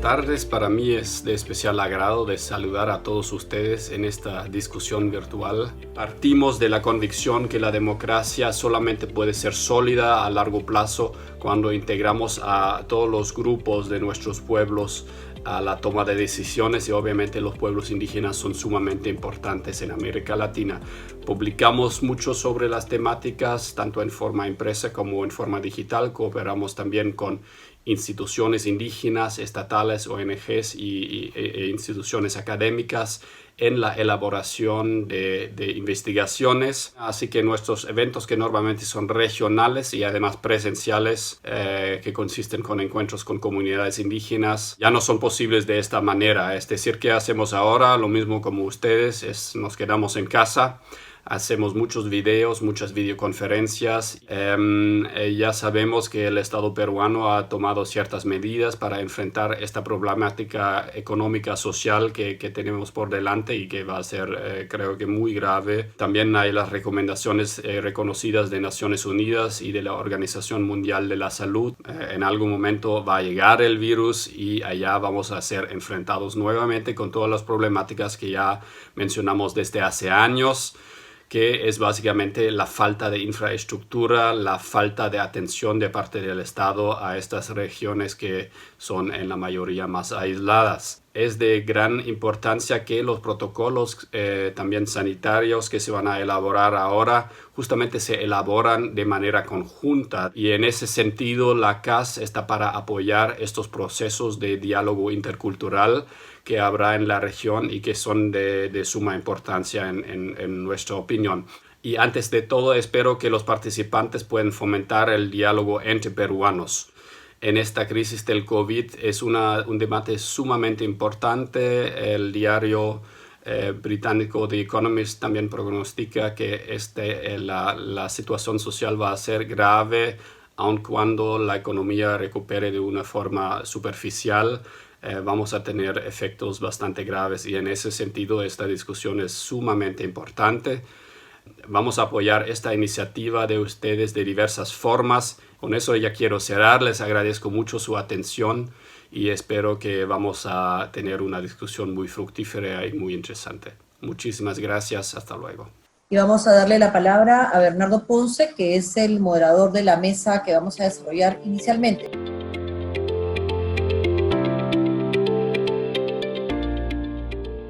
tardes. Para mí es de especial agrado de saludar a todos ustedes en esta discusión virtual. Partimos de la convicción que la democracia solamente puede ser sólida a largo plazo cuando integramos a todos los grupos de nuestros pueblos a la toma de decisiones, y obviamente los pueblos indígenas son sumamente importantes en América Latina. Publicamos mucho sobre las temáticas, tanto en forma impresa como en forma digital. Cooperamos también con instituciones indígenas, estatales, ONGs e instituciones académicas en la elaboración de investigaciones. Así que nuestros eventos, que normalmente son regionales y además presenciales, que consisten con encuentros con comunidades indígenas, ya no son posibles de esta manera. Es decir, ¿qué hacemos ahora? Lo mismo como ustedes, nos quedamos en casa. Hacemos muchos videos, muchas videoconferencias. Ya sabemos que el Estado peruano ha tomado ciertas medidas para enfrentar esta problemática económica, social que tenemos por delante y que va a ser, creo que, muy grave. También hay las recomendaciones reconocidas de Naciones Unidas y de la Organización Mundial de la Salud. En algún momento va a llegar el virus y allá vamos a ser enfrentados nuevamente con todas las problemáticas que ya mencionamos desde hace años, que es básicamente la falta de infraestructura, la falta de atención de parte del Estado a estas regiones que son en la mayoría más aisladas. Es de gran importancia que los protocolos también sanitarios que se van a elaborar ahora justamente se elaboran de manera conjunta, y en ese sentido la CAS está para apoyar estos procesos de diálogo intercultural que habrá en la región y que son de suma importancia en nuestra opinión. Y antes de todo, espero que los participantes puedan fomentar el diálogo entre peruanos. En esta crisis del COVID es un debate sumamente importante. El diario británico The Economist también pronostica que la situación social va a ser grave, aun cuando la economía recupere de una forma superficial. Vamos a tener efectos bastante graves, y en ese sentido esta discusión es sumamente importante. Vamos a apoyar esta iniciativa de ustedes de diversas formas. Con eso ya quiero cerrar. Les agradezco mucho su atención y espero que vamos a tener una discusión muy fructífera y muy interesante. Muchísimas gracias. Hasta luego. Y vamos a darle la palabra a Bernardo Ponce, que es el moderador de la mesa que vamos a desarrollar inicialmente.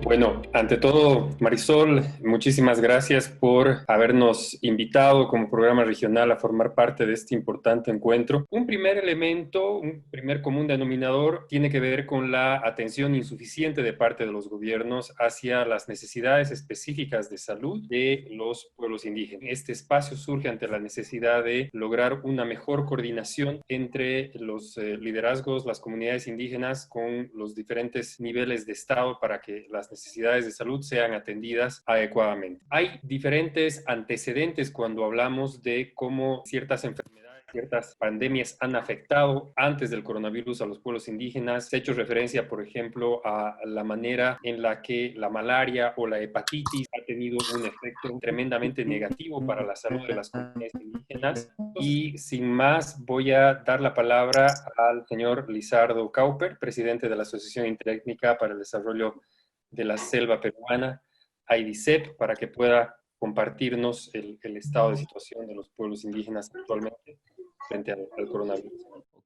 Bueno, ante todo, Marisol, muchísimas gracias por habernos invitado como programa regional a formar parte de este importante encuentro. Un primer elemento, un primer común denominador, tiene que ver con la atención insuficiente de parte de los gobiernos hacia las necesidades específicas de salud de los pueblos indígenas. Este espacio surge ante la necesidad de lograr una mejor coordinación entre los liderazgos, las comunidades indígenas, con los diferentes niveles de Estado para que las necesidades de salud sean atendidas adecuadamente. Hay diferentes antecedentes cuando hablamos de cómo ciertas enfermedades, ciertas pandemias han afectado antes del coronavirus a los pueblos indígenas. Se ha hecho referencia, por ejemplo, a la manera en la que la malaria o la hepatitis ha tenido un efecto tremendamente negativo para la salud de las comunidades indígenas. Y sin más, voy a dar la palabra al señor Lizardo Cauper, presidente de la Asociación Interétnica para el Desarrollo de la Selva Peruana, AIDISEP, para que pueda compartirnos el estado de situación de los pueblos indígenas actualmente frente al coronavirus.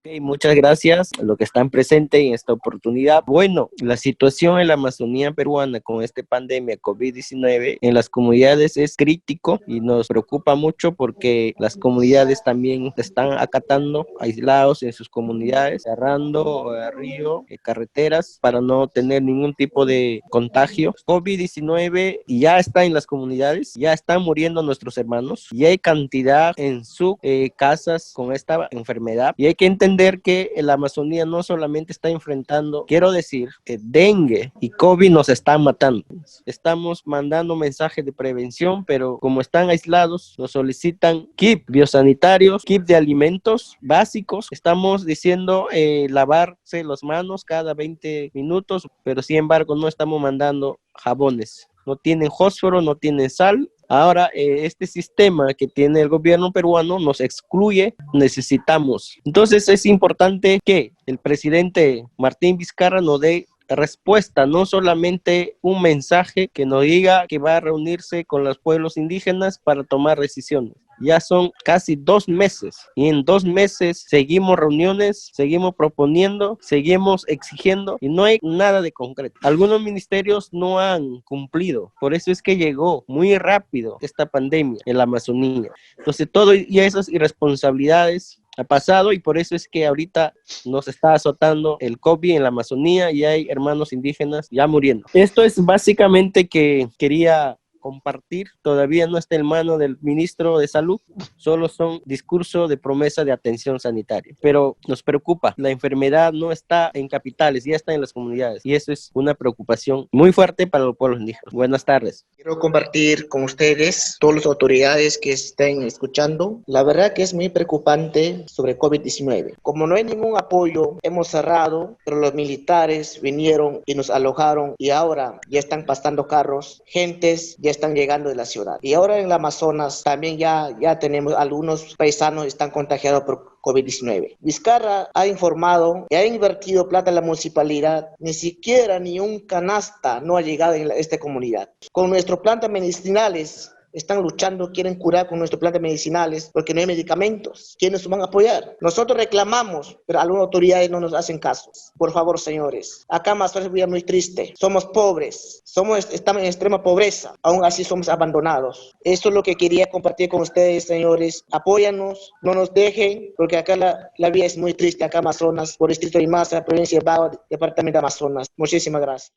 Ok, muchas gracias a los que están presentes en esta oportunidad. Bueno, la situación en la Amazonía peruana con esta pandemia COVID-19 en las comunidades es crítico y nos preocupa mucho porque las comunidades también están acatando, aislados en sus comunidades, cerrando ríos, carreteras para no tener ningún tipo de contagio. COVID-19 ya está en las comunidades, ya están muriendo nuestros hermanos y hay cantidad en sus casas con esta enfermedad, y hay que entender que la Amazonía no solamente está enfrentando, quiero decir, dengue y COVID nos están matando. Estamos mandando mensajes de prevención, pero como están aislados, nos solicitan kits biosanitarios, kits de alimentos básicos. Estamos diciendo lavarse las manos cada 20 minutos, pero sin embargo no estamos mandando jabones. No tienen fósforo, no tienen sal. Ahora, este sistema que tiene el gobierno peruano nos excluye, necesitamos. Entonces es importante que el presidente Martín Vizcarra nos dé respuesta, no solamente un mensaje que nos diga que va a reunirse con los pueblos indígenas para tomar decisiones. Ya son casi 2 meses y en 2 meses seguimos reuniones, seguimos proponiendo, seguimos exigiendo y no hay nada de concreto. Algunos ministerios no han cumplido, por eso es que llegó muy rápido esta pandemia en la Amazonía. Entonces todo y esas irresponsabilidades ha pasado y por eso es que ahorita nos está azotando el COVID en la Amazonía y hay hermanos indígenas ya muriendo. Esto es básicamente que quería compartir. Todavía no está en mano del ministro de Salud, solo son discursos de promesa de atención sanitaria. Pero nos preocupa, la enfermedad no está en capitales, ya está en las comunidades y eso es una preocupación muy fuerte para los pueblos indígenas. Buenas tardes. Quiero compartir con ustedes, todas las autoridades que estén escuchando, la verdad que es muy preocupante sobre COVID-19. Como no hay ningún apoyo, hemos cerrado, pero los militares vinieron y nos alojaron y ahora ya están pasando carros, gentes ya están llegando de la ciudad. Y ahora en el Amazonas también ya tenemos algunos paisanos que están contagiados por COVID-19. Vizcarra ha informado que ha invertido plata en la municipalidad, ni siquiera ni un canasta no ha llegado en esta comunidad. Con nuestras plantas medicinales están luchando, quieren curar con nuestras plantas medicinales porque no hay medicamentos. ¿Quiénes nos van a apoyar? Nosotros reclamamos, pero algunas autoridades no nos hacen caso. Por favor, señores, acá más es muy triste. Somos pobres, estamos en extrema pobreza, aún así somos abandonados. Eso es lo que quería compartir con ustedes, señores. Apóyanos, no nos dejen, porque acá la vida es muy triste, acá Amazonas, por distrito de Masa, provincia de Bao, departamento de Amazonas. Muchísimas gracias.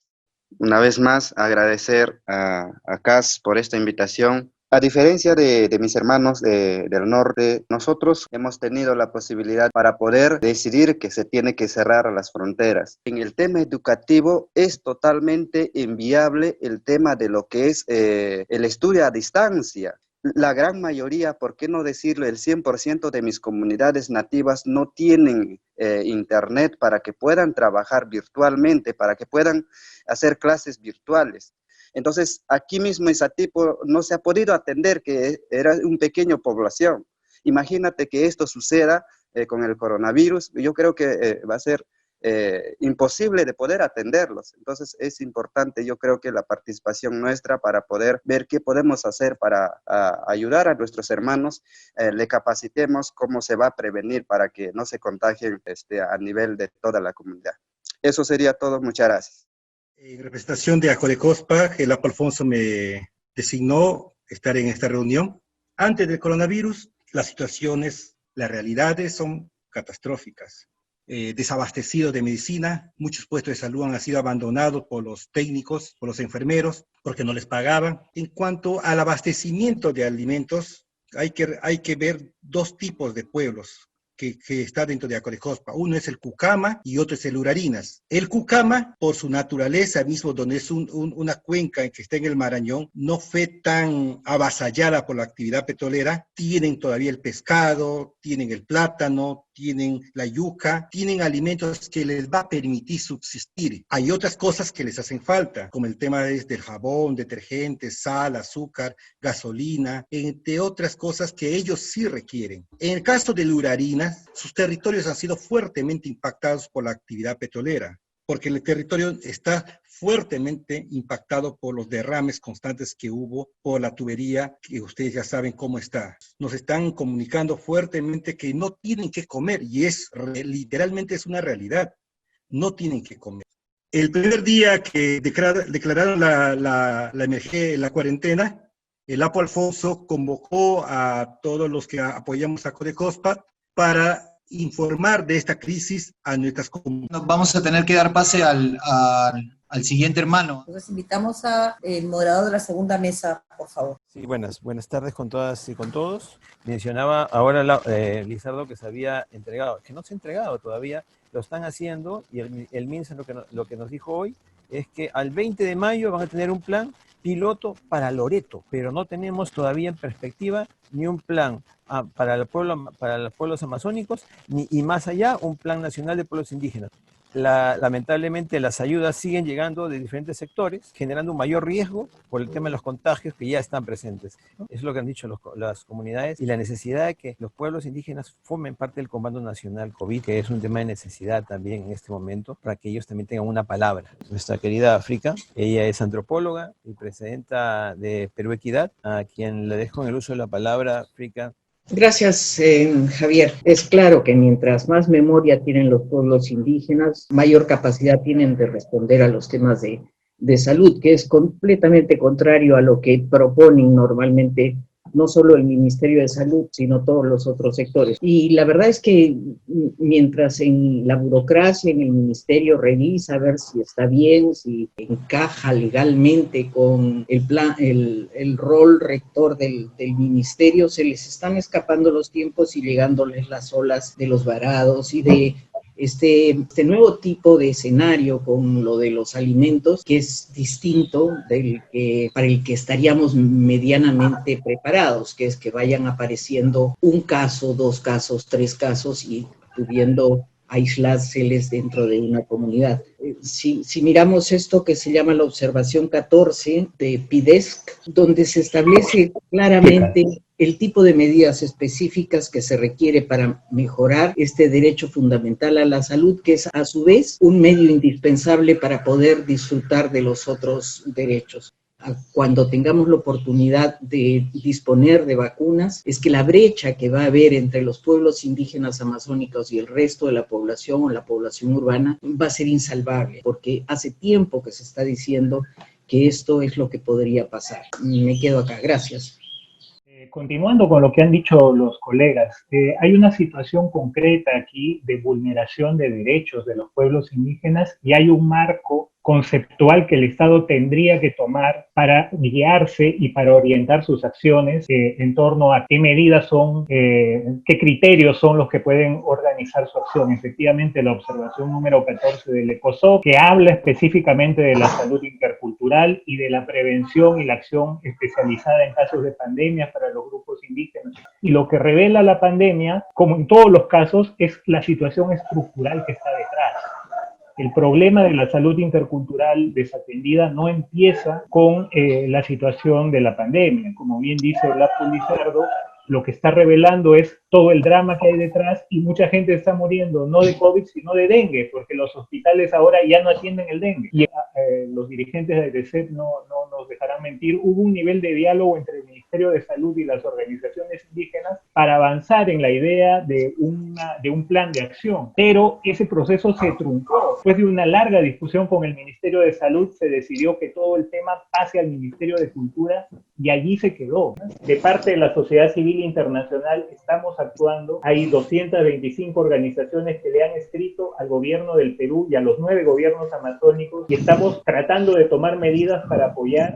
Una vez más, agradecer a CAS por esta invitación. A diferencia de mis hermanos del norte, nosotros hemos tenido la posibilidad para poder decidir que se tiene que cerrar las fronteras. En el tema educativo es totalmente inviable el tema de lo que es el estudio a distancia. La gran mayoría, por qué no decirlo, el 100% de mis comunidades nativas no tienen internet para que puedan trabajar virtualmente, para que puedan hacer clases virtuales. Entonces, aquí mismo en Satipo no se ha podido atender, que era una pequeña población. Imagínate que esto suceda con el coronavirus, yo creo que va a ser imposible de poder atenderlos. Entonces es importante, yo creo que la participación nuestra para poder ver qué podemos hacer para ayudar a nuestros hermanos, le capacitemos cómo se va a prevenir para que no se contagien a nivel de toda la comunidad. Eso sería todo, muchas gracias. En representación de Acolecospa, el Apo Alfonso me designó estar en esta reunión. Antes del coronavirus, las situaciones, las realidades son catastróficas. Desabastecidos de medicina, muchos puestos de salud han sido abandonados por los técnicos, por los enfermeros, porque no les pagaban. En cuanto al abastecimiento de alimentos, hay que ver 2 tipos de pueblos que está dentro de Acolecospa. Uno es el Cucama y otro es el Urarinas. El Cucama, por su naturaleza mismo, donde es una cuenca que está en el Marañón, no fue tan avasallada por la actividad petrolera. Tienen todavía el pescado, tienen el plátano, tienen la yuca, tienen alimentos que les va a permitir subsistir. Hay otras cosas que les hacen falta, como el tema del jabón, detergente, sal, azúcar, gasolina, entre otras cosas que ellos sí requieren. En el caso del Urarinas, sus territorios han sido fuertemente impactados por la actividad petrolera, porque el territorio está fuertemente impactado por los derrames constantes que hubo por la tubería, que ustedes ya saben cómo está. Nos están comunicando fuertemente que no tienen que comer, y literalmente es una realidad, no tienen que comer. El primer día que declararon la emergencia, la cuarentena, el Apo Alfonso convocó a todos los que apoyamos a Acolecospa para informar de esta crisis a nuestras comunidades. Vamos a tener que dar pase al siguiente hermano. Entonces invitamos al moderador de la segunda mesa, por favor. Sí, buenas tardes con todas y con todos. Mencionaba ahora Lizardo que se había entregado, que no se ha entregado todavía, lo están haciendo, y el MINSA lo que nos dijo hoy es que al 20 de mayo van a tener un plan piloto para Loreto, pero no tenemos todavía en perspectiva ni un plan para los pueblos amazónicos, y más allá un plan nacional de pueblos indígenas. lamentablemente las ayudas siguen llegando de diferentes sectores, generando un mayor riesgo por el tema de los contagios que ya están presentes. Es lo que han dicho las comunidades y la necesidad de que los pueblos indígenas formen parte del Comando Nacional COVID, que es un tema de necesidad también en este momento, para que ellos también tengan una palabra. Nuestra querida África, ella es antropóloga y presidenta de Perú Equidad, a quien le dejo en el uso de la palabra, África. Gracias, Javier. Es claro que mientras más memoria tienen los pueblos indígenas, mayor capacidad tienen de responder a los temas de salud, que es completamente contrario a lo que proponen normalmente no solo el Ministerio de Salud, sino todos los otros sectores. Y la verdad es que mientras en la burocracia, en el Ministerio revisa a ver si está bien, si encaja legalmente con el plan, el rol rector del Ministerio, se les están escapando los tiempos y llegándoles las olas de los varados y de este nuevo tipo de escenario con lo de los alimentos, que es distinto para el que estaríamos medianamente preparados, que es que vayan apareciendo un caso, 2 casos, 3 casos y pudiendo aislárseles dentro de una comunidad. Si miramos esto que se llama la observación 14 de PIDESC, donde se establece claramente el tipo de medidas específicas que se requiere para mejorar este derecho fundamental a la salud, que es a su vez un medio indispensable para poder disfrutar de los otros derechos. Cuando tengamos la oportunidad de disponer de vacunas, es que la brecha que va a haber entre los pueblos indígenas amazónicos y el resto de la población o la población urbana va a ser insalvable, porque hace tiempo que se está diciendo que esto es lo que podría pasar. Me quedo acá. Gracias. Continuando con lo que han dicho los colegas, hay una situación concreta aquí de vulneración de derechos de los pueblos indígenas y hay un marco conceptual que el Estado tendría que tomar para guiarse y para orientar sus acciones en torno a qué medidas son, qué criterios son los que pueden organizar su acción. Efectivamente, la observación número 14 del ECOSOC, que habla específicamente de la salud intercultural y de la prevención y la acción especializada en casos de pandemia para los grupos indígenas. Y lo que revela la pandemia, como en todos los casos, es la situación estructural que está detrás. El problema de la salud intercultural desatendida no empieza con la situación de la pandemia. Como bien dice Blasco Lizardo, lo que está revelando es todo el drama que hay detrás y mucha gente está muriendo no de COVID sino de dengue, porque los hospitales ahora ya no atienden el dengue. Y los dirigentes de DECEP no nos dejarán mentir, hubo un nivel de diálogo entre el Ministerio de Salud y las organizaciones indígenas para avanzar en la idea de un plan de acción, pero ese proceso se truncó. Después de una larga discusión con el Ministerio de Salud se decidió que todo el tema pase al Ministerio de Cultura y allí se quedó. De parte de la sociedad civil internacional estamos actuando, hay 225 organizaciones que le han escrito al gobierno del Perú y a los 9 gobiernos amazónicos y estamos tratando de tomar medidas para apoyar.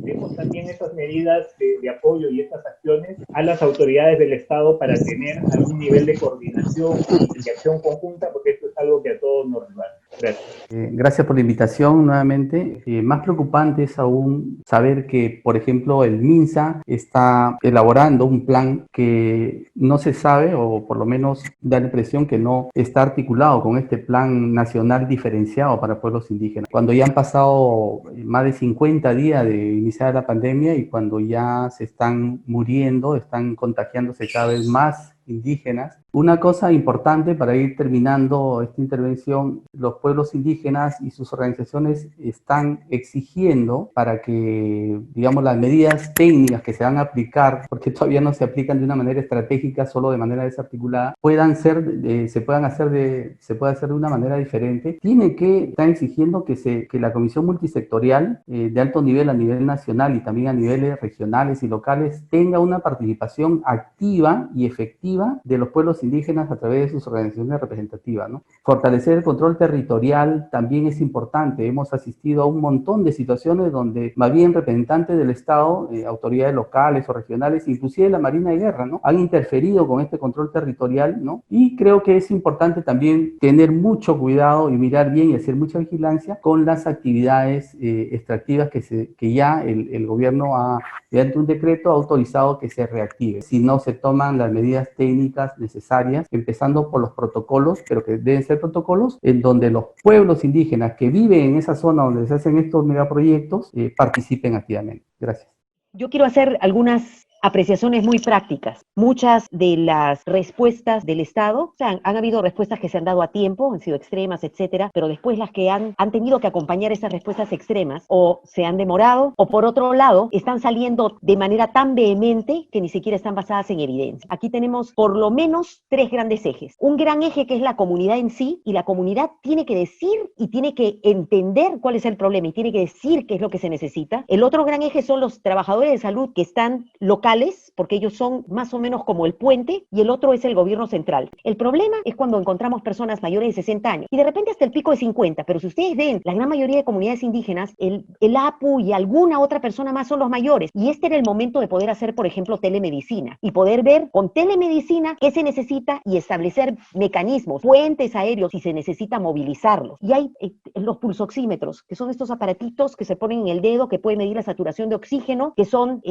Vemos también esas medidas de apoyo y estas acciones a las autoridades del Estado para tener algún nivel de coordinación y acción conjunta, porque esto es algo que a todos nos resbala. Gracias. Gracias por la invitación nuevamente. Más preocupante es aún saber que, por ejemplo, el MINSA está elaborando un plan que no se sabe, o por lo menos da la impresión que no está articulado con este plan nacional diferenciado para pueblos indígenas. Cuando ya han pasado más de 50 días de iniciar la pandemia y cuando ya se están muriendo, están contagiándose cada vez más indígenas. Una cosa importante para ir terminando esta intervención, los pueblos indígenas y sus organizaciones están exigiendo para que, digamos, las medidas técnicas que se van a aplicar, porque todavía no se aplican de una manera estratégica, solo de manera desarticulada, se pueda hacer de una manera diferente. Están exigiendo que la Comisión Multisectorial de alto nivel a nivel nacional y también a niveles regionales y locales tenga una participación activa y efectiva de los pueblos indígenas a través de sus organizaciones representativas, ¿no? Fortalecer el control territorial también es importante. Hemos asistido a un montón de situaciones donde más bien representantes del Estado, autoridades locales o regionales, inclusive la Marina de Guerra, ¿no?, han interferido con este control territorial, ¿no? Y creo que es importante también tener mucho cuidado y mirar bien y hacer mucha vigilancia con las actividades extractivas que ya el gobierno ha mediante un decreto ha autorizado que se reactive, si no se toman las medidas técnicas necesarias, empezando por los protocolos, pero que deben ser protocolos en donde los pueblos indígenas que viven en esa zona donde se hacen estos megaproyectos participen activamente. Gracias. Yo quiero hacer algunas apreciaciones muy prácticas. Muchas de las respuestas del Estado, o sea, han habido respuestas que se han dado a tiempo, han sido extremas, etcétera, pero después las que han tenido que acompañar esas respuestas extremas o se han demorado o por otro lado están saliendo de manera tan vehemente que ni siquiera están basadas en evidencia. Aquí tenemos por lo menos 3 grandes ejes. Un gran eje que es la comunidad en sí, y la comunidad tiene que decir y tiene que entender cuál es el problema y tiene que decir qué es lo que se necesita. El otro gran eje son los trabajadores de salud que están locales, porque ellos son más o menos como el puente, y el otro es el gobierno central. El problema es cuando encontramos personas mayores de 60 años y de repente hasta el pico de 50, pero si ustedes ven, la gran mayoría de comunidades indígenas, el APU y alguna otra persona más son los mayores, y este era el momento de poder hacer, por ejemplo, telemedicina, y poder ver con telemedicina qué se necesita y establecer mecanismos, puentes aéreos si se necesita movilizarlos. Y hay los pulsoxímetros, que son estos aparatitos que se ponen en el dedo, que pueden medir la saturación de oxígeno, que son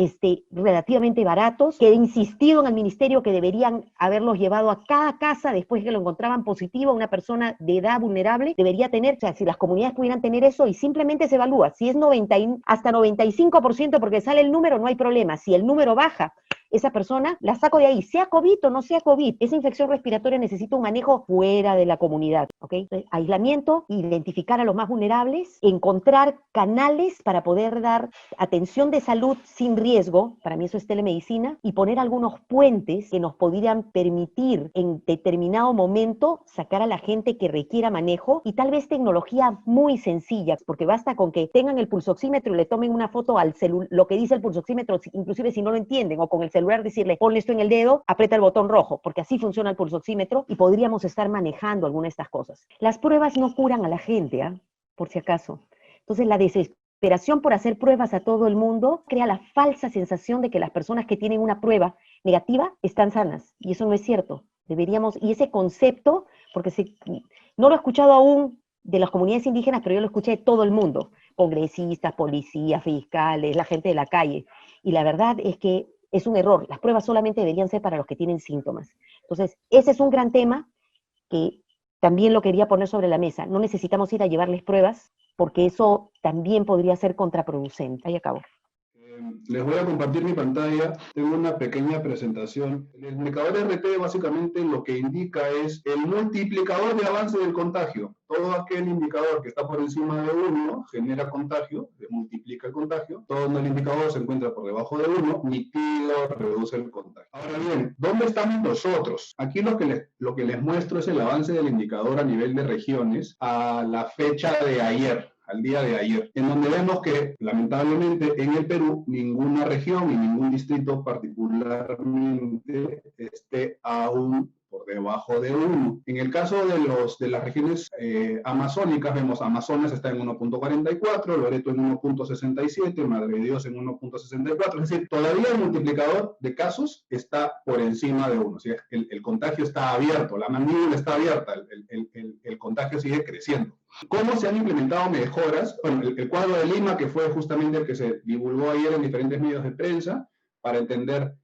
relativamente baratos, que he insistido en el ministerio que deberían haberlos llevado a cada casa después que lo encontraban positivo, una persona de edad vulnerable debería tener, o sea, si las comunidades pudieran tener eso y simplemente se evalúa, si es hasta 95% porque sale el número, no hay problema, si el número baja, esa persona la saco de ahí, sea COVID o no sea COVID, esa infección respiratoria necesita un manejo fuera de la comunidad, ¿ok? Aislamiento, identificar a los más vulnerables, encontrar canales para poder dar atención de salud sin riesgo, para mí eso es telemedicina, y poner algunos puentes que nos podrían permitir en determinado momento sacar a la gente que requiera manejo, y tal vez tecnología muy sencilla, porque basta con que tengan el pulsoxímetro y le tomen una foto al celular, lo que dice el pulsoxímetro, inclusive si no lo entienden, o con el celular decirle, ponle esto en el dedo, aprieta el botón rojo, porque así funciona el pulsoxímetro y podríamos estar manejando alguna de estas cosas. Las pruebas no curan a la gente, por si acaso. Entonces la desesperación por hacer pruebas a todo el mundo crea la falsa sensación de que las personas que tienen una prueba negativa están sanas, y eso no es cierto. Y ese concepto, porque no lo he escuchado aún de las comunidades indígenas, pero yo lo escuché de todo el mundo, congresistas, policías, fiscales, la gente de la calle, y la verdad es que es un error. Las pruebas solamente deberían ser para los que tienen síntomas. Entonces, ese es un gran tema que también lo quería poner sobre la mesa. No necesitamos ir a llevarles pruebas, porque eso también podría ser contraproducente. Ahí acabo. Les voy a compartir mi pantalla. Tengo una pequeña presentación. El indicador RT básicamente lo que indica es el multiplicador de avance del contagio. Todo aquel indicador que está por encima de 1 genera contagio, multiplica el contagio. Todo el indicador se encuentra por debajo de 1, mitiga, reduce el contagio. Ahora bien, ¿dónde estamos nosotros? Aquí lo que les muestro es el avance del indicador a nivel de regiones a la fecha de ayer, al día de ayer, en donde vemos que, lamentablemente, en el Perú, ninguna región y ningún distrito particularmente esté aún por debajo de 1. En el caso de las regiones amazónicas, vemos Amazonas está en 1.44, Loreto en 1.67, Madre de Dios en 1.64, es decir, todavía el multiplicador de casos está por encima de 1, o sea, el contagio está abierto, la mandíbula está abierta, el contagio sigue creciendo. ¿Cómo se han implementado mejoras? Bueno, el cuadro de Lima, que fue justamente el que se divulgó ayer en diferentes medios de prensa, para entender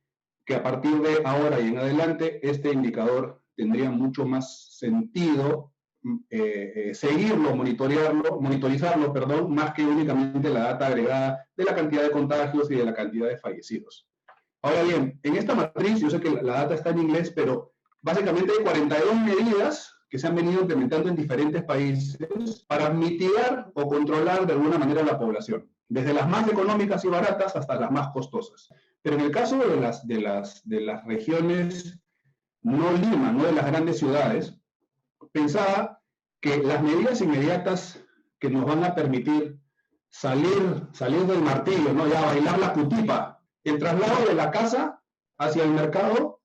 que a partir de ahora y en adelante este indicador tendría mucho más sentido seguirlo, monitorizarlo, más que únicamente la data agregada de la cantidad de contagios y de la cantidad de fallecidos. Ahora bien, en esta matriz, yo sé que la data está en inglés, pero básicamente hay 42 medidas que se han venido implementando en diferentes países para mitigar o controlar de alguna manera la población, desde las más económicas y baratas hasta las más costosas. Pero en el caso de las regiones no Lima, no de las grandes ciudades, pensaba que las medidas inmediatas que nos van a permitir salir del martillo, ¿no? Ya bailar la cutipa, el traslado de la casa hacia el mercado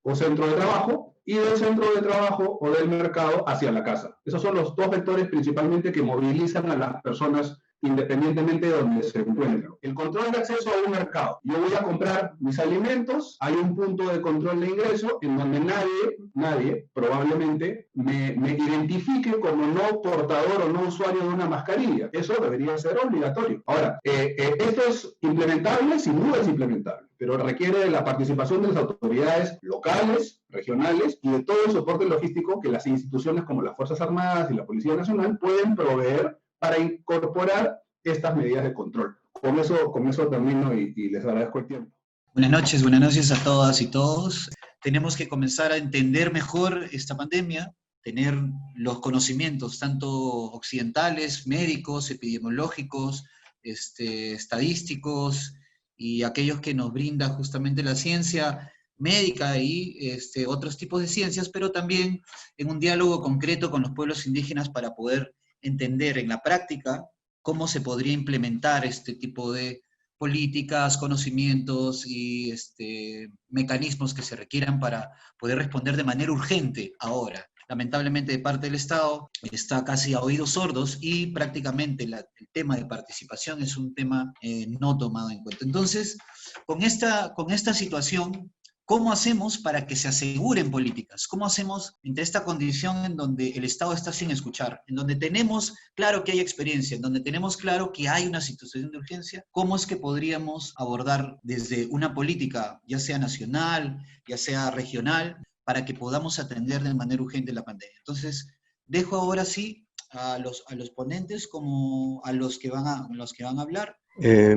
o centro de trabajo, y del centro de trabajo o del mercado hacia la casa. Esos son los dos vectores principalmente que movilizan a las personas independientemente de donde se encuentren. El control de acceso a un mercado. Yo voy a comprar mis alimentos, hay un punto de control de ingreso en donde nadie probablemente me identifique como no portador o no usuario de una mascarilla. Eso debería ser obligatorio. Ahora, esto es implementable, sin duda es implementable, pero requiere de la participación de las autoridades locales, regionales y de todo el soporte logístico que las instituciones como las Fuerzas Armadas y la Policía Nacional pueden proveer para incorporar estas medidas de control. Con eso termino y les agradezco el tiempo. Buenas noches a todas y todos. Tenemos que comenzar a entender mejor esta pandemia, tener los conocimientos tanto occidentales, médicos, epidemiológicos, estadísticos y aquellos que nos brinda justamente la ciencia médica y otros tipos de ciencias, pero también en un diálogo concreto con los pueblos indígenas para poder entender en la práctica cómo se podría implementar este tipo de políticas, conocimientos y mecanismos que se requieran para poder responder de manera urgente ahora. Lamentablemente de parte del Estado está casi a oídos sordos y prácticamente el tema de participación es un tema no tomado en cuenta. Entonces, con esta situación, ¿cómo hacemos para que se aseguren políticas? ¿Cómo hacemos entre esta condición en donde el Estado está sin escuchar, en donde tenemos claro que hay experiencia, en donde tenemos claro que hay una situación de urgencia? ¿Cómo es que podríamos abordar desde una política, ya sea nacional, ya sea regional, para que podamos atender de manera urgente la pandemia? Entonces, dejo ahora sí a los ponentes como a los que van a hablar.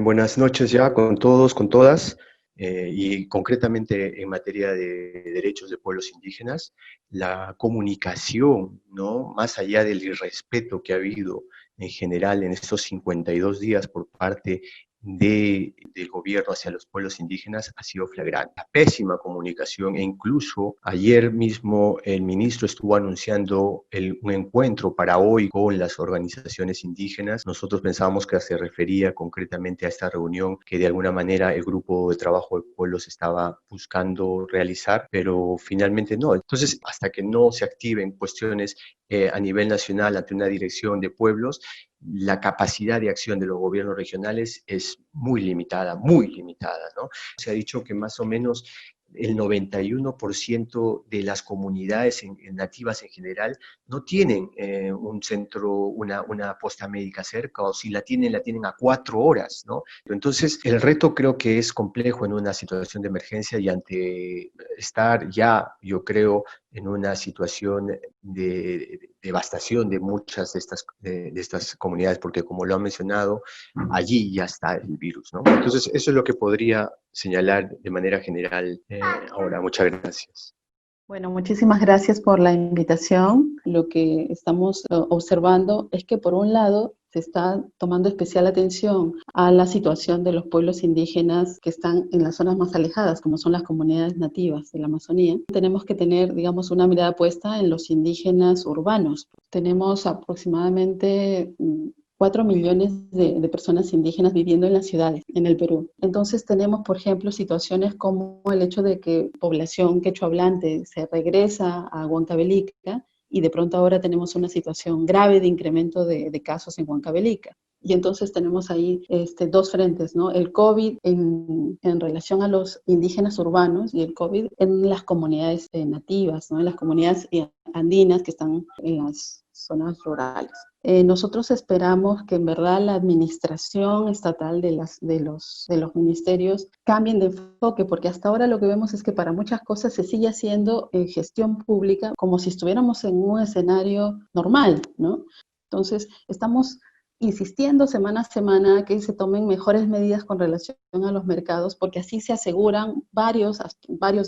Buenas noches ya con todos, con todas. Y concretamente en materia de derechos de pueblos indígenas, la comunicación, ¿no? Más allá del irrespeto que ha habido en general en estos 52 días por parte del gobierno hacia los pueblos indígenas ha sido flagrante. La pésima comunicación, e incluso ayer mismo el ministro estuvo anunciando un encuentro para hoy con las organizaciones indígenas. Nosotros pensábamos que se refería concretamente a esta reunión que de alguna manera el grupo de trabajo de pueblos estaba buscando realizar, pero finalmente no. Entonces, hasta que no se activen cuestiones a nivel nacional ante una dirección de pueblos, la capacidad de acción de los gobiernos regionales es muy limitada, ¿no? Se ha dicho que más o menos el 91% de las comunidades nativas en general no tienen un centro, una posta médica cerca, o si la tienen a 4 horas, ¿no? Entonces, el reto creo que es complejo en una situación de emergencia y ante estar ya, yo creo, en una situación de devastación de muchas de estas comunidades, porque como lo han mencionado, allí ya está el virus, ¿no? Entonces, eso es lo que podría señalar de manera general ahora. Muchas gracias. Bueno, muchísimas gracias por la invitación. Lo que estamos observando es que por un lado se está tomando especial atención a la situación de los pueblos indígenas que están en las zonas más alejadas, como son las comunidades nativas de la Amazonía. Tenemos que tener, digamos, una mirada puesta en los indígenas urbanos. Tenemos aproximadamente 4 millones de personas indígenas viviendo en las ciudades, en el Perú. Entonces tenemos, por ejemplo, situaciones como el hecho de que población quechua hablante se regresa a Huancavelica y de pronto ahora tenemos una situación grave de incremento de casos en Huancavelica. Y entonces tenemos ahí dos frentes, ¿no? El COVID en relación a los indígenas urbanos y el COVID en las comunidades nativas, ¿no? En las comunidades andinas que están en las zonas rurales. Nosotros esperamos que en verdad la administración estatal de los ministerios cambien de enfoque, porque hasta ahora lo que vemos es que para muchas cosas se sigue haciendo gestión pública como si estuviéramos en un escenario normal, ¿no? Entonces, estamos insistiendo semana a semana que se tomen mejores medidas con relación a los mercados, porque así se aseguran varios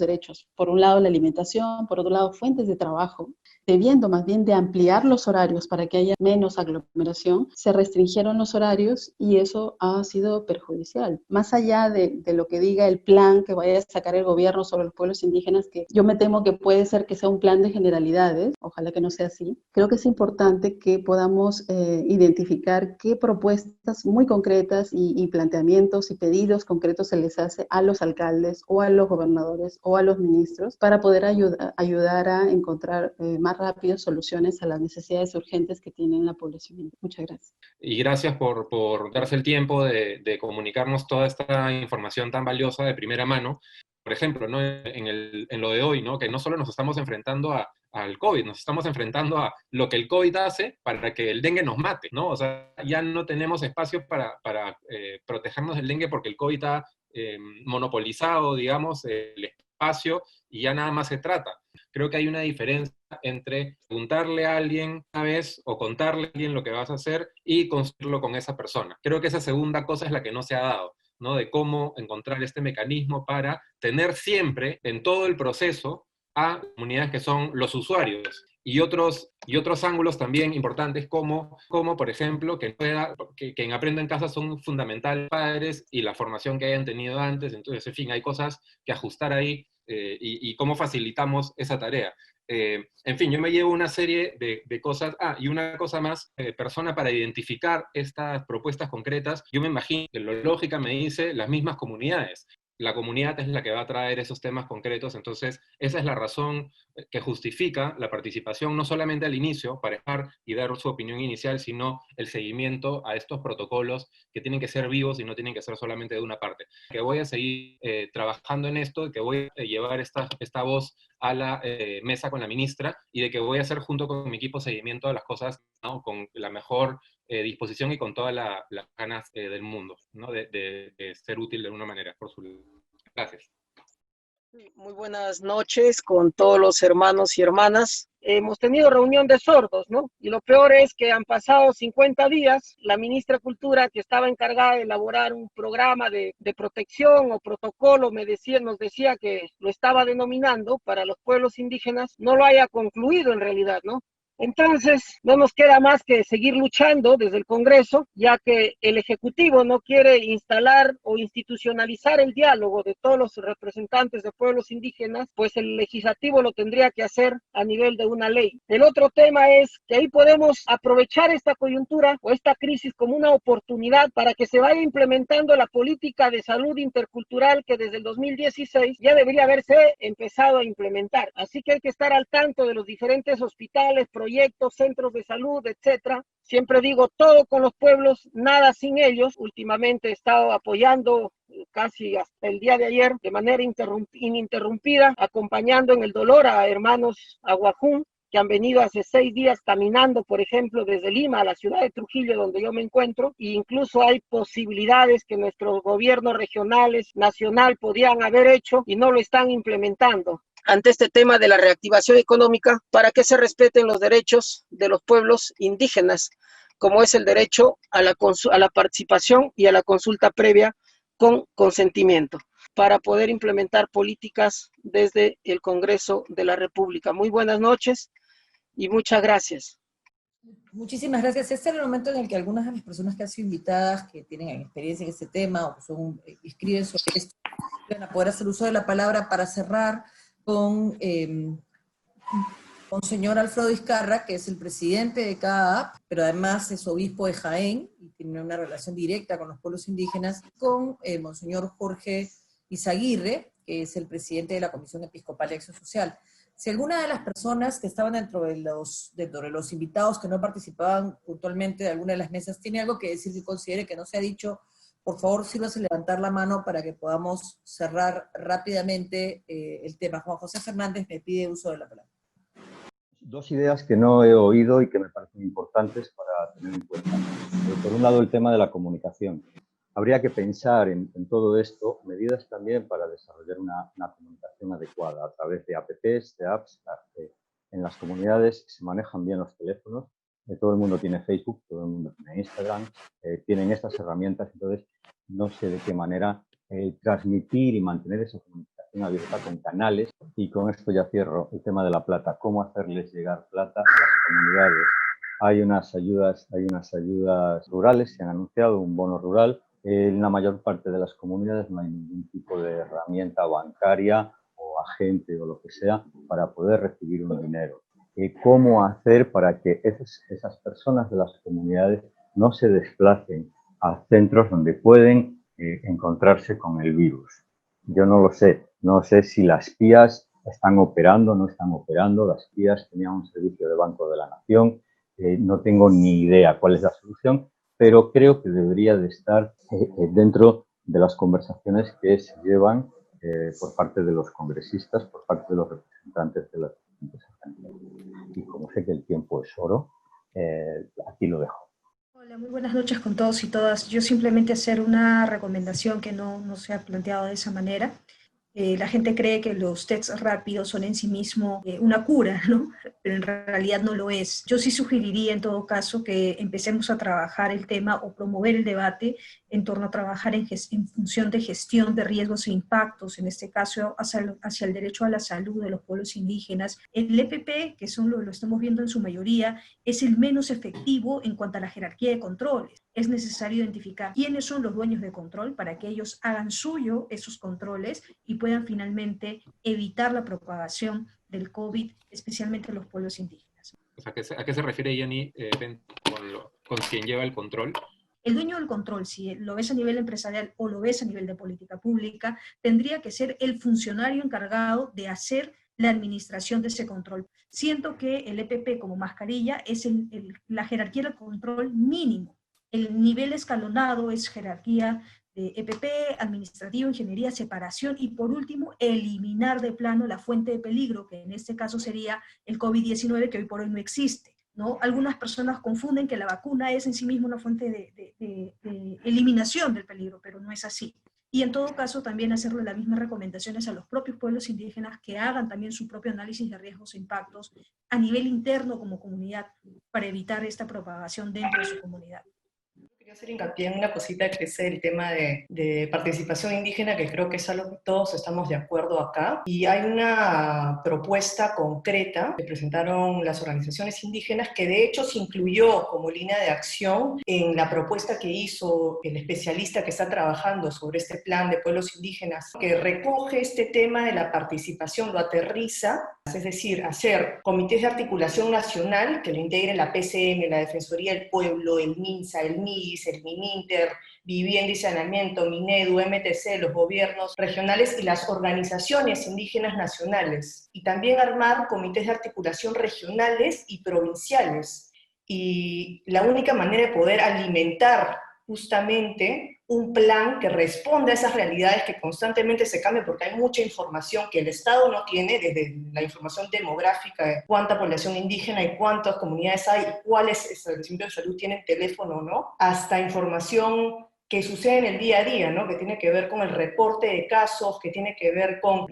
derechos. Por un lado, la alimentación, por otro lado, fuentes de trabajo. Debiendo más bien de ampliar los horarios para que haya menos aglomeración, se restringieron los horarios y eso ha sido perjudicial. Más allá de lo que diga el plan que vaya a sacar el gobierno sobre los pueblos indígenas, que yo me temo que puede ser que sea un plan de generalidades, ojalá que no sea así, creo que es importante que podamos identificar escuchar qué propuestas muy concretas y planteamientos y pedidos concretos se les hace a los alcaldes o a los gobernadores o a los ministros para poder ayudar a encontrar más rápido soluciones a las necesidades urgentes que tiene la población. Muchas gracias. Y gracias por darse el tiempo de comunicarnos toda esta información tan valiosa de primera mano. Por ejemplo, ¿no? en lo de hoy, ¿no? Que no solo nos estamos enfrentando al COVID, nos estamos enfrentando a lo que el COVID hace para que el dengue nos mate, ¿no? O sea, ya no tenemos espacio para protegernos del dengue porque el COVID ha monopolizado, digamos, el espacio y ya nada más se trata. Creo que hay una diferencia entre preguntarle a alguien una vez o contarle a alguien lo que vas a hacer y construirlo con esa persona. Creo que esa segunda cosa es la que no se ha dado, ¿no? De cómo encontrar este mecanismo para tener siempre en todo el proceso a comunidades que son los usuarios y otros ángulos también importantes como por ejemplo, que en Aprendo en Casa son fundamentales padres y la formación que hayan tenido antes. Entonces, en fin, hay cosas que ajustar ahí y cómo facilitamos esa tarea. En fin, yo me llevo una serie de cosas. Y una cosa más, persona para identificar estas propuestas concretas, yo me imagino que la lógica me dice las mismas comunidades. La comunidad es la que va a traer esos temas concretos, entonces esa es la razón que justifica la participación, no solamente al inicio, para estar y dar su opinión inicial, sino el seguimiento a estos protocolos que tienen que ser vivos y no tienen que ser solamente de una parte. Que voy a seguir trabajando en esto, y que voy a llevar esta voz a la mesa con la ministra, y de que voy a hacer junto con mi equipo seguimiento de las cosas, ¿no? Con la mejor disposición y con todas las ganas del mundo, ¿no? de ser útil de alguna manera. Gracias. Muy buenas noches con todos los hermanos y hermanas. Hemos tenido reunión de sordos, ¿no? Y lo peor es que han pasado 50 días. La ministra de Cultura, que estaba encargada de elaborar un programa de protección o protocolo, nos decía que lo estaba denominando para los pueblos indígenas, no lo haya concluido en realidad, ¿no? Entonces, no nos queda más que seguir luchando desde el Congreso, ya que el Ejecutivo no quiere instalar o institucionalizar el diálogo de todos los representantes de pueblos indígenas, pues el Legislativo lo tendría que hacer a nivel de una ley. El otro tema es que ahí podemos aprovechar esta coyuntura o esta crisis como una oportunidad para que se vaya implementando la política de salud intercultural que desde el 2016 ya debería haberse empezado a implementar. Así que hay que estar al tanto de los diferentes hospitales, proyectos, centros de salud, etcétera. Siempre digo, todo con los pueblos, nada sin ellos. Últimamente he estado apoyando casi hasta el día de ayer de manera ininterrumpida, acompañando en el dolor a hermanos Aguajún, que han venido hace 6 días caminando, por ejemplo, desde Lima a la ciudad de Trujillo, donde yo me encuentro, e incluso hay posibilidades que nuestros gobiernos regionales, nacional, podían haber hecho y no lo están implementando. Ante este tema de la reactivación económica, para que se respeten los derechos de los pueblos indígenas, como es el derecho a la participación y a la consulta previa con consentimiento, para poder implementar políticas desde el Congreso de la República. Muy buenas noches y muchas gracias. Muchísimas gracias. Este es el momento en el que algunas de las personas que han sido invitadas, que tienen experiencia en este tema o que escriben sobre esto, van a poder hacer uso de la palabra para cerrar con señor Alfredo Vizcarra, que es el presidente de CAAP, pero además es obispo de Jaén y tiene una relación directa con los pueblos indígenas, con monseñor Jorge Izaguirre, que es el presidente de la Comisión Episcopal de Acción Social. Si alguna de las personas que estaban dentro de los invitados que no participaban puntualmente de alguna de las mesas tiene algo que decir que considere que no se ha dicho, por favor, sírvase levantar la mano para que podamos cerrar rápidamente el tema. Juan José Fernández me pide uso de la palabra. Dos ideas que no he oído y que me parecen importantes para tener en cuenta. Por un lado, el tema de la comunicación. Habría que pensar en todo esto medidas también para desarrollar una comunicación adecuada a través de apps, de apps. En las comunidades se manejan bien los teléfonos. Todo el mundo tiene Facebook, todo el mundo tiene Instagram, tienen estas herramientas, entonces no sé de qué manera transmitir y mantener esa comunicación abierta con canales. Y con esto ya cierro el tema de la plata, cómo hacerles llegar plata a las comunidades. Hay unas ayudas rurales, se han anunciado un bono rural. En la mayor parte de las comunidades no hay ningún tipo de herramienta bancaria o agente o lo que sea para poder recibir un dinero. ¿Cómo hacer para que esas personas de las comunidades no se desplacen a centros donde pueden encontrarse con el virus. Yo no lo sé, no sé si las PIAs están operando, no están operando, las PIAs tenían un servicio de Banco de la Nación, no tengo ni idea cuál es la solución, pero creo que debería de estar dentro de las conversaciones que se llevan por parte de los congresistas, por parte de los representantes de las distintas agencias. Y como sé que el tiempo es oro, aquí lo dejo. Hola, muy buenas noches con todos y todas. Yo simplemente hacer una recomendación que no se ha planteado de esa manera. La gente cree que los tests rápidos son en sí mismo una cura, ¿no? Pero en realidad no lo es. Yo sí sugeriría en todo caso que empecemos a trabajar el tema o promover el debate en torno a trabajar en función de gestión de riesgos e impactos, en este caso hacia el derecho a la salud de los pueblos indígenas. El EPP, que lo estamos viendo en su mayoría, es el menos efectivo en cuanto a la jerarquía de controles. Es necesario identificar quiénes son los dueños de control para que ellos hagan suyo esos controles y puedan finalmente evitar la propagación del COVID, especialmente en los pueblos indígenas. ¿A qué se refiere, Jenny, con quien lleva el control? El dueño del control, si lo ves a nivel empresarial o lo ves a nivel de política pública, tendría que ser el funcionario encargado de hacer la administración de ese control. Siento que el EPP como mascarilla es la jerarquía del control mínimo. El nivel escalonado es jerarquía de EPP, administrativo, ingeniería, separación y por último, eliminar de plano la fuente de peligro, que en este caso sería el COVID-19, que hoy por hoy no existe, ¿no? Algunas personas confunden que la vacuna es en sí misma una fuente de eliminación del peligro, pero no es así. Y en todo caso también hacerle las mismas recomendaciones a los propios pueblos indígenas que hagan también su propio análisis de riesgos e impactos a nivel interno como comunidad para evitar esta propagación dentro de su comunidad. Quería hacer hincapié en una cosita que es el tema de participación indígena, que creo que es algo que todos estamos de acuerdo acá. Y hay una propuesta concreta que presentaron las organizaciones indígenas que de hecho se incluyó como línea de acción en la propuesta que hizo el especialista que está trabajando sobre este plan de pueblos indígenas, que recoge este tema de la participación, lo aterriza, es decir, hacer comités de articulación nacional que lo integren la PCM, la Defensoría del Pueblo, el MINSA, el MIGIS, el MININTER, Vivienda y Saneamiento, MINEDU, MTC, los gobiernos regionales y las organizaciones indígenas nacionales. Y también armar comités de articulación regionales y provinciales. Y la única manera de poder alimentar justamente un plan que responda a esas realidades que constantemente se cambian, porque hay mucha información que el Estado no tiene, desde la información demográfica de cuánta población indígena y cuántas comunidades hay, y cuáles establecimientos de salud tienen teléfono o no, hasta información que sucede en el día a día, ¿no? Que tiene que ver con el reporte de casos, que tiene que ver con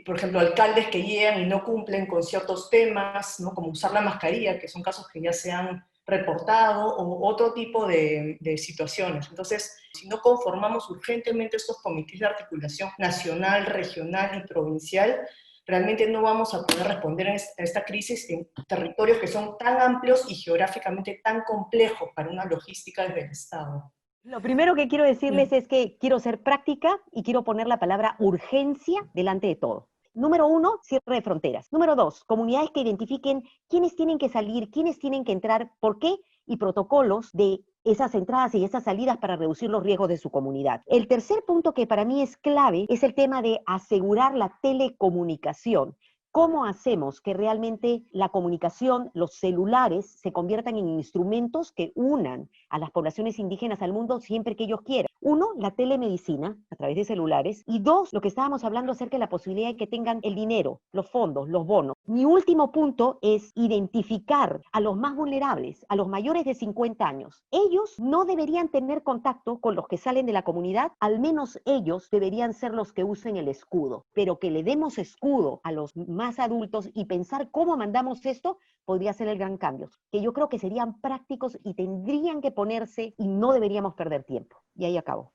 por ejemplo, alcaldes que llegan y no cumplen con ciertos temas, ¿no? Como usar la mascarilla, que son casos que ya se han reportado, o otro tipo de situaciones. Entonces, si no conformamos urgentemente estos comités de articulación nacional, regional y provincial, realmente no vamos a poder responder a esta crisis en territorios que son tan amplios y geográficamente tan complejos para una logística desde el Estado. Lo primero que quiero decirles es que quiero ser práctica y quiero poner la palabra urgencia delante de todo. Número 1, cierre de fronteras. Número 2, comunidades que identifiquen quiénes tienen que salir, quiénes tienen que entrar, por qué, y protocolos de esas entradas y esas salidas para reducir los riesgos de su comunidad. El tercer punto que para mí es clave es el tema de asegurar la telecomunicación. ¿Cómo hacemos que realmente la comunicación, los celulares, se conviertan en instrumentos que unan a las poblaciones indígenas al mundo siempre que ellos quieran? Uno, la telemedicina a través de celulares. Y dos, lo que estábamos hablando acerca de la posibilidad de que tengan el dinero, los fondos, los bonos. Mi último punto es identificar a los más vulnerables, a los mayores de 50 años. Ellos no deberían tener contacto con los que salen de la comunidad, al menos ellos deberían ser los que usen el escudo. Pero que le demos escudo a los más adultos y pensar cómo mandamos esto podría ser el gran cambio, que yo creo que serían prácticos y tendrían que ponerse y no deberíamos perder tiempo. Y ahí acabo.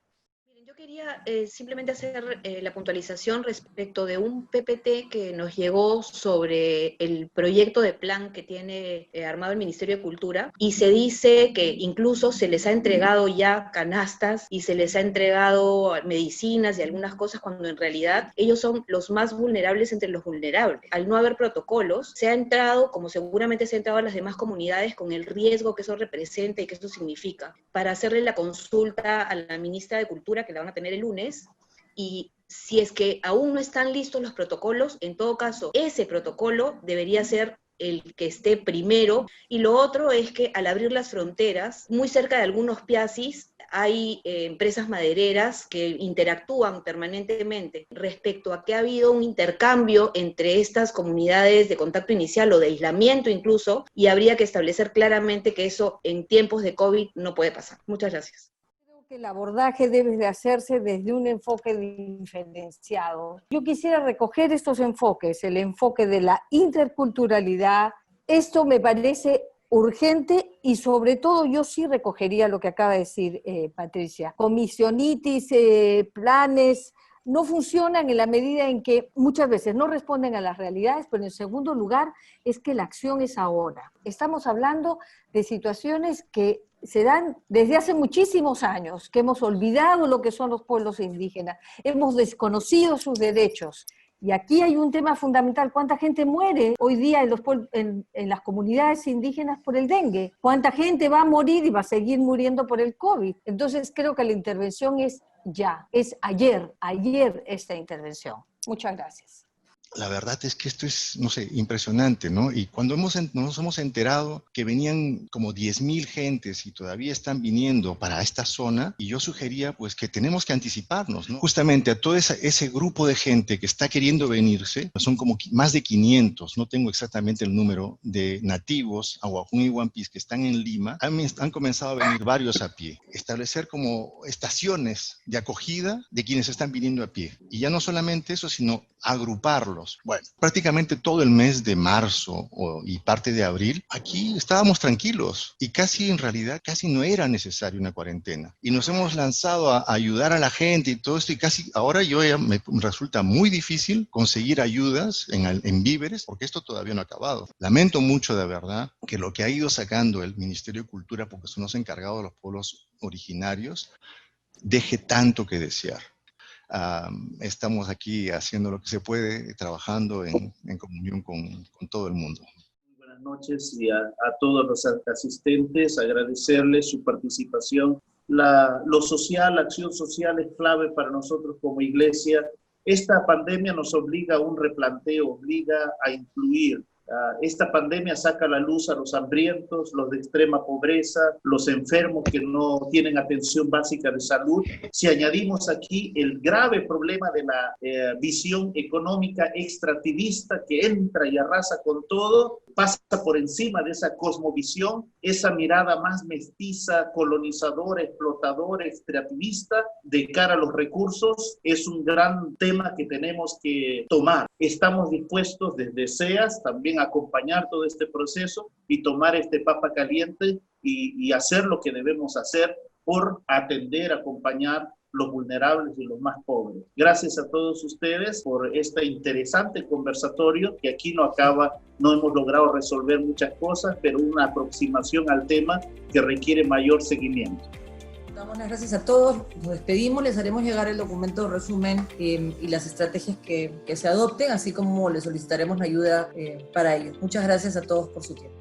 Quería simplemente hacer la puntualización respecto de un PPT que nos llegó sobre el proyecto de plan que tiene armado el Ministerio de Cultura, y se dice que incluso se les ha entregado ya canastas y se les ha entregado medicinas y algunas cosas, cuando en realidad ellos son los más vulnerables entre los vulnerables. Al no haber protocolos, se ha entrado, como seguramente se ha entrado a las demás comunidades, con el riesgo que eso representa y que eso significa, para hacerle la consulta a la ministra de Cultura, que la van a tener el lunes, y si es que aún no están listos los protocolos, en todo caso, ese protocolo debería ser el que esté primero. Y lo otro es que al abrir las fronteras, muy cerca de algunos piacis, hay empresas madereras que interactúan permanentemente respecto a que ha habido un intercambio entre estas comunidades de contacto inicial o de aislamiento incluso, y habría que establecer claramente que eso en tiempos de COVID no puede pasar. Muchas gracias. Que el abordaje debe de hacerse desde un enfoque diferenciado. Yo quisiera recoger estos enfoques, el enfoque de la interculturalidad. Esto me parece urgente, y sobre todo yo sí recogería lo que acaba de decir Patricia. Comisionitis, planes, no funcionan en la medida en que muchas veces no responden a las realidades, pero en segundo lugar es que la acción es ahora. Estamos hablando de situaciones que se dan desde hace muchísimos años, que hemos olvidado lo que son los pueblos indígenas, hemos desconocido sus derechos. Y aquí hay un tema fundamental: ¿cuánta gente muere hoy día en las comunidades indígenas por el dengue? ¿Cuánta gente va a morir y va a seguir muriendo por el COVID? Entonces creo que la intervención es ya, es ayer esta intervención. Muchas gracias. La verdad es que esto es, no sé, impresionante, ¿no? Y cuando nos hemos enterado que venían como 10.000 gentes y todavía están viniendo para esta zona, y yo sugería pues que tenemos que anticiparnos, ¿no? Justamente a todo ese grupo de gente que está queriendo venirse, son como más de 500, no tengo exactamente el número, de nativos, Aguajún y One Piece, que están en Lima, han comenzado a venir varios a pie. Establecer como estaciones de acogida de quienes están viniendo a pie. Y ya no solamente eso, sino agruparlos. Bueno, prácticamente todo el mes de marzo y parte de abril, aquí estábamos tranquilos y en realidad casi no era necesaria una cuarentena. Y nos hemos lanzado a ayudar a la gente y todo esto, y ahora me resulta muy difícil conseguir ayudas en víveres, porque esto todavía no ha acabado. Lamento mucho, de verdad, que lo que ha ido sacando el Ministerio de Cultura, porque son los encargados de los pueblos originarios, deje tanto que desear. Estamos aquí haciendo lo que se puede, trabajando en comunión con todo el mundo. Buenas noches, y a todos los asistentes, agradecerles su participación. Lo social, la acción social es clave para nosotros como iglesia. Esta pandemia nos obliga a un replanteo, obliga a incluir. Esta pandemia saca a la luz a los hambrientos, los de extrema pobreza, los enfermos que no tienen atención básica de salud. Si añadimos aquí el grave problema de la visión económica extractivista que entra y arrasa con todo, pasa por encima de esa cosmovisión, esa mirada más mestiza, colonizadora, explotadora, extractivista de cara a los recursos, es un gran tema que tenemos que tomar. Estamos dispuestos desde SEAS también a acompañar todo este proceso y tomar este papa caliente y hacer lo que debemos hacer por atender, acompañar los vulnerables y los más pobres. Gracias a todos ustedes por este interesante conversatorio que aquí no acaba, no hemos logrado resolver muchas cosas, pero una aproximación al tema que requiere mayor seguimiento. Damos las gracias a todos, nos despedimos, les haremos llegar el documento de resumen y las estrategias que se adopten, así como les solicitaremos la ayuda para ellos. Muchas gracias a todos por su tiempo.